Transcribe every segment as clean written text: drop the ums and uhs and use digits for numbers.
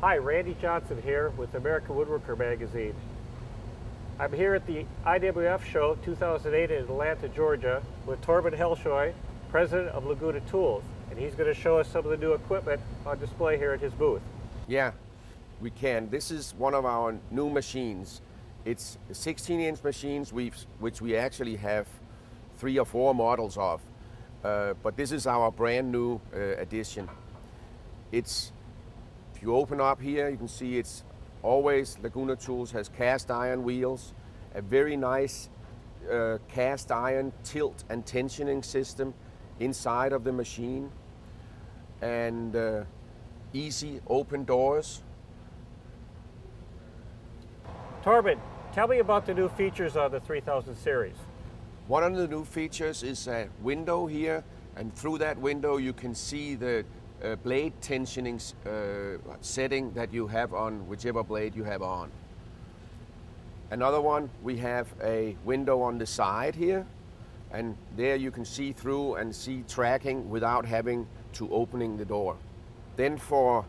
Hi, Randy Johnson here with American Woodworker magazine. I'm here at the IWF show 2008 in Atlanta, Georgia with Torben Helshoy, president of Laguna Tools, and he's going to show us some of the new equipment on display here at his booth. Yeah, we can. This is one of our new machines. It's 16-inch machines which we actually have 3 or 4 models of, but this is our brand new addition. If you open up here, you can see it's always Laguna Tools has cast iron wheels, a very nice cast iron tilt and tensioning system inside of the machine, and easy open doors. Torben, tell me about the new features on the 3000 series. One of the new features is a window here, and through that window you can see the blade tensioning setting that you have on whichever blade you have on. Another one, we have a window on the side here, and there you can see through and see tracking without having to opening the door. Then for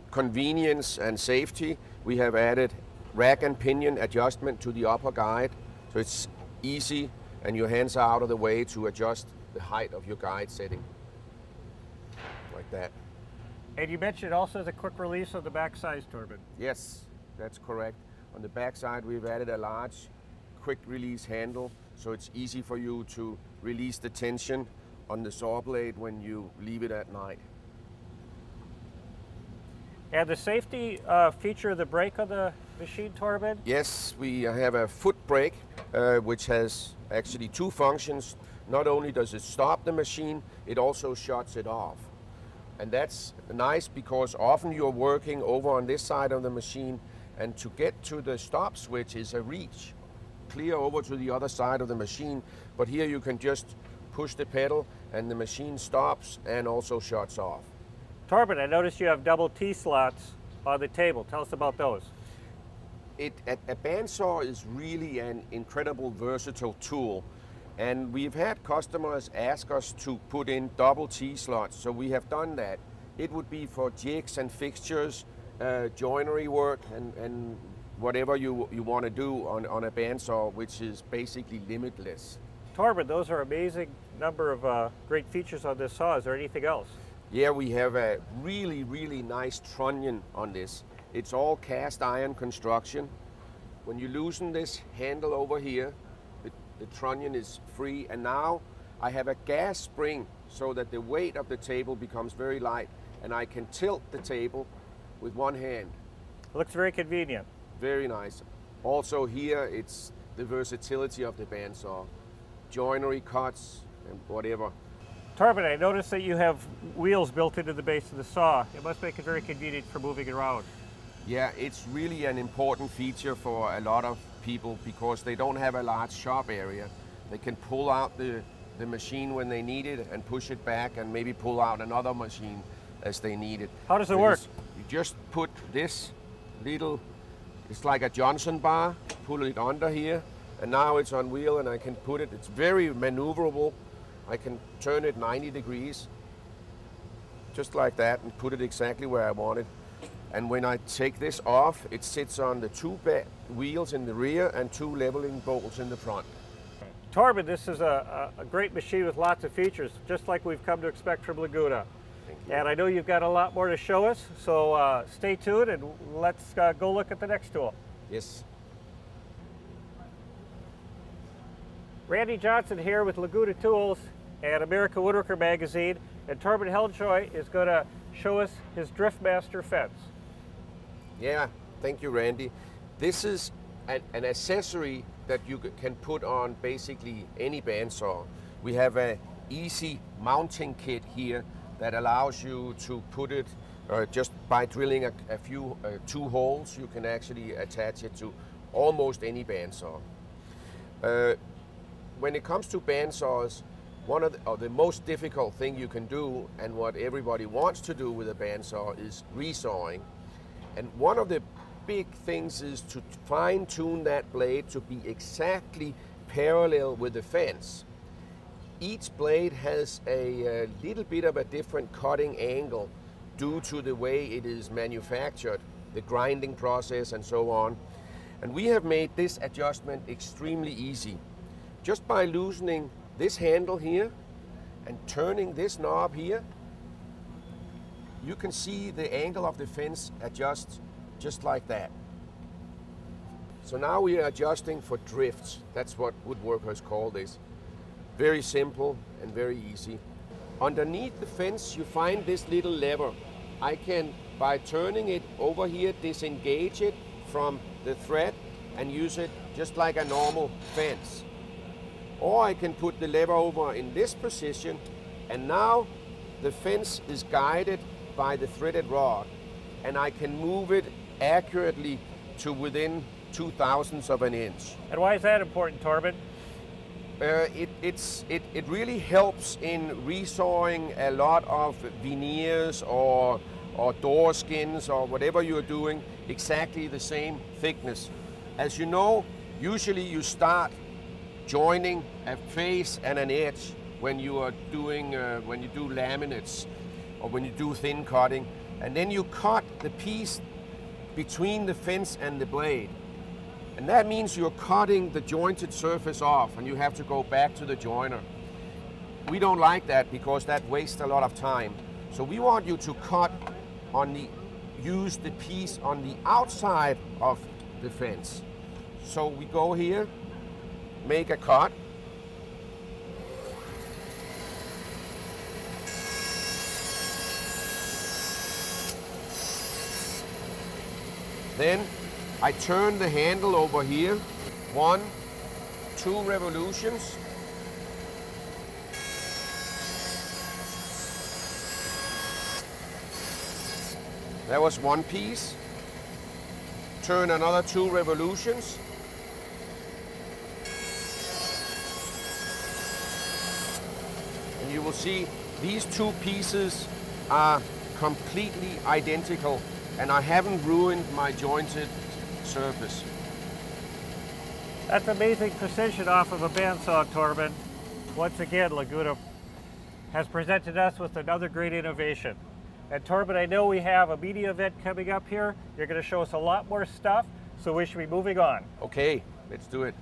convenience and safety, we have added rack and pinion adjustment to the upper guide, so it's easy and your hands are out of the way to adjust the height of your guide setting, like that. And you mentioned also the quick release on the back side, Torben. Yes, that's correct. On the back side we've added a large quick release handle, so it's easy for you to release the tension on the saw blade when you leave it at night. And the safety feature of the brake on the machine, Torben? Yes, we have a foot brake which has actually 2 functions. Not only does it stop the machine, it also shuts it off. And that's nice because often you're working over on this side of the machine, and to get to the stop switch is a reach clear over to the other side of the machine, but here you can just push the pedal and the machine stops and also shuts off. Torben, I noticed you have double T-slots on the table. Tell us about those. A bandsaw is really an incredible versatile tool, and we've had customers ask us to put in double T-slots, so we have done that. It would be for jigs and fixtures, joinery work, and whatever you want to do on a bandsaw, which is basically limitless. Torben, those are amazing number of great features on this saw. Is there anything else? Yeah, we have a really nice trunnion on this. It's all cast iron construction. When you loosen this handle over here, the trunnion is free, and now I have a gas spring so that the weight of the table becomes very light, and I can tilt the table with one hand. Looks very convenient. Very nice. Also here, it's the versatility of the bandsaw. Joinery cuts and whatever. Torben, I noticed that you have wheels built into the base of the saw. It must make it very convenient for moving it around. Yeah, it's really an important feature for a lot of people because they don't have a large shop area. They can pull out the machine when they need it and push it back and maybe pull out another machine as they need it. How does it work? You just put this little, it's like a Johnson bar, pull it under here, and now it's on wheel and I can put it, it's very maneuverable. I can turn it 90 degrees, just like that, and put it exactly where I want it. And when I take this off, it sits on the 2 wheels in the rear and 2 leveling bolts in the front. Torben, this is a great machine with lots of features, just like we've come to expect from Laguna. Thank you. And I know you've got a lot more to show us, so stay tuned and let's go look at the next tool. Yes. Randy Johnson here with Laguna Tools and American Woodworker magazine, and Torben Helshoy is going to show us his Driftmaster fence. Yeah, thank you, Randy. This is an accessory that you can put on basically any bandsaw. We have an easy mounting kit here that allows you to put it just by drilling a few 2 holes. You can actually attach it to almost any bandsaw. When it comes to bandsaws, one of the most difficult thing you can do, and what everybody wants to do with a bandsaw, is resawing. And one of the big things is to fine-tune that blade to be exactly parallel with the fence. Each blade has a little bit of a different cutting angle due to the way it is manufactured. the grinding process and so on. And we have made this adjustment extremely easy. Just by loosening this handle here and turning this knob here, you can see the angle of the fence adjust just like that. So now we are adjusting for drifts. That's what woodworkers call this. Very simple and very easy. Underneath the fence you find this little lever. I can, by turning it over here, disengage it from the thread and use it just like a normal fence. Or I can put the lever over in this position, and now the fence is guided by the threaded rod, and I can move it accurately to within 0.02 of an inch. And why is that important, Torben? It really helps in resawing a lot of veneers or door skins or whatever you're doing exactly the same thickness. As you know, usually you start joining a face and an edge when you are doing when you do laminates or when you do thin cutting, and then you cut the piece between the fence and the blade. And that means you're cutting the jointed surface off and you have to go back to the joiner. We don't like that because that wastes a lot of time. So we want you to cut use the piece on the outside of the fence. So we go here, make a cut. Then I turn the handle over here, 1, 2 revolutions. That was one piece. Turn another 2 revolutions. And you will see these 2 pieces are completely identical, and I haven't ruined my jointed surface. That's amazing precision off of a bandsaw, Torben. Once again, Laguna has presented us with another great innovation. And Torben, I know we have a media event coming up here. You're going to show us a lot more stuff, so we should be moving on. Okay, let's do it.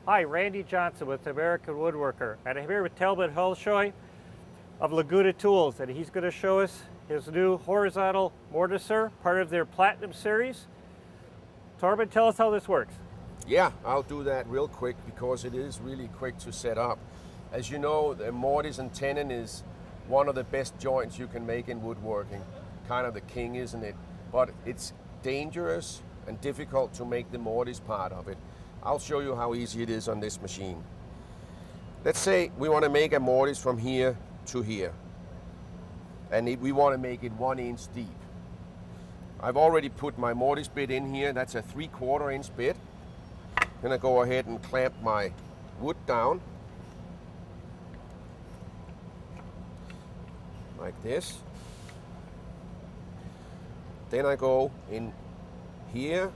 Hi, Randy Johnson with American Woodworker, and I'm here with Talbot Hulshoy of Laguna Tools, and he's going to show us his new horizontal mortiser, part of their Platinum series. Torben, tell us how this works. Yeah, I'll do that real quick because it is really quick to set up. As you know, the mortise and tenon is one of the best joints you can make in woodworking. Kind of the king, isn't it? But it's dangerous and difficult to make the mortise part of it. I'll show you how easy it is on this machine. Let's say we want to make a mortise from here to here. And we want to make it 1 inch deep. I've already put my mortise bit in here. That's a 3/4 inch bit. Then I go ahead and clamp my wood down like this. Then I go in here.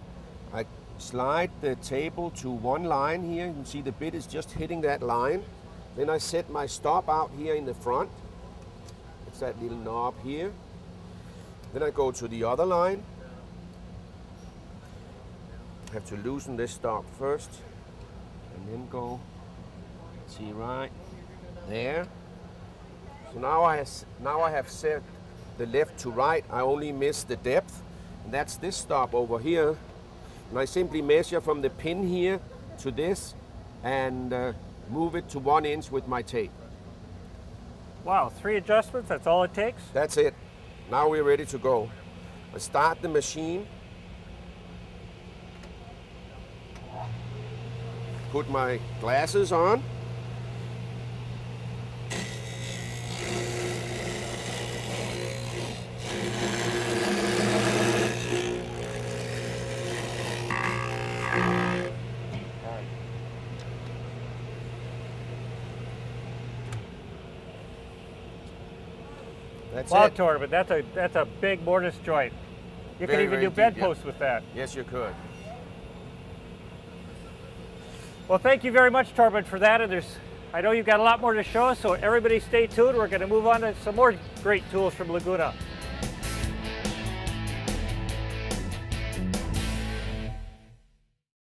I slide the table to one line here. You can see the bit is just hitting that line. Then I set my stop out here in the front. It's that little knob here. Then I go to the other line. I have to loosen this stop first and then go, see, right there. So now I have set the left to right. I only miss the depth, and that's this stop over here. And I simply measure from the pin here to this and move it to 1 inch with my tape. Wow, 3 adjustments, that's all it takes? That's it. Now we're ready to go. I start the machine. Put my glasses on. That's wow, it. Torben, that's a big mortise joint. You Very, can even very do deep, bedposts with that. Yes, you could. Well, thank you very much, Torben, for that. And I know you've got a lot more to show us, so everybody stay tuned. We're going to move on to some more great tools from Laguna.